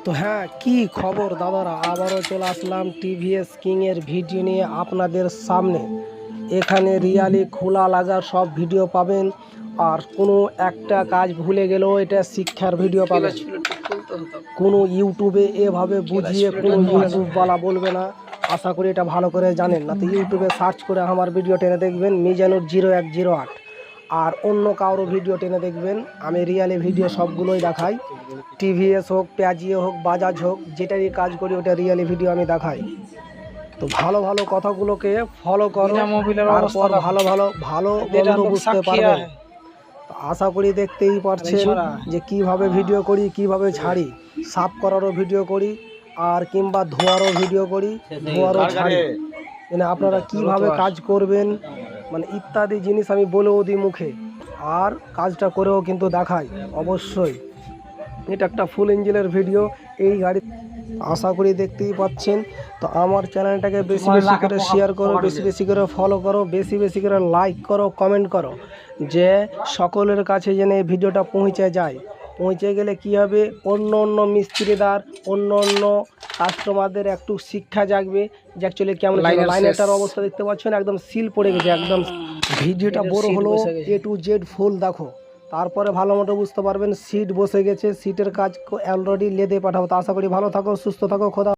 তো হ্যাঁ, কি খবর দাদারা, আবারও চলে আসলাম টিভিএস কিংয়ের ভিডিও নিয়ে আপনাদের সামনে। এখানে রিয়ালি খোলা লাগার সব ভিডিও পাবেন, আর কোনো একটা কাজ ভুলে গেলেও এটা শিক্ষার ভিডিও পাবেন। কোনো ইউটিউবে এভাবে বুঝিয়ে কোনো ইউটিউবওয়ালা বলবে না, আশা করি এটা ভালো করে জানেন। না তো ইউটিউবে সার্চ করে আমার ভিডিও টেনে দেখবেন মিজানুর 0108, আর অন্য কারো ভিডিও টেনে দেখবেন। আমি রিয়ালি ভিডিও সবগুলোই দেখাই, টিভিএস হোক, পেঁয়াজিও হোক, বাজাজ হোক, যেটারই কাজ করি ওটা রিয়ালি ভিডিও আমি দেখাই। তো ভালো ভালো কথাগুলোকে ফলো করো, তারপর ভালো মন্দ বুঝতে পারবে। আশা করি দেখতেই পারছেন যে কিভাবে ভিডিও করি, কিভাবে ছাড়ি। সাফ করারও ভিডিও করি, আর কিংবা ধোয়ারও ভিডিও করি, ধোয়ারও ছাড়ি। মানে আপনারা কিভাবে কাজ করবেন মানে ইত্যাদি জিনিস আমি বলেও দিই মুখে, আর কাজটা করেও কিন্তু দেখাই অবশ্যই। এটা একটা ফুল ইঞ্জিনের ভিডিও এই গাড়ি, আশা করি দেখতেই পাচ্ছেন। তো আমার চ্যানেলটাকে বেশি বেশি করে শেয়ার করো, বেশি বেশি করে ফলো করো, বেশি বেশি করে লাইক করো, কমেন্ট করো, যে সকলের কাছে যেন এই ভিডিওটা পৌঁছে যায়। পৌঁছে গেলে কি হবে, অন্য অন্য মিস্ত্রিদার, অন্য অন্য কাস্টমারদের একটু শিক্ষা জাগবে যে অ্যাকচুয়ালি কেমন লাইনেরটার অবস্থা দেখতে পাচ্ছেন, একদম সিল পড়ে গেছে একদম। ভিডিওটা বড় হলো A to Z ফুল দেখো, তারপরে ভালো মতো বুঝতে পারবেন। সিট বসে গেছে, সিটের কাজ অলরেডি লেদে পাঠাবো। তো আশা করি ভালো থাকো, সুস্থ থাকো, খোদা।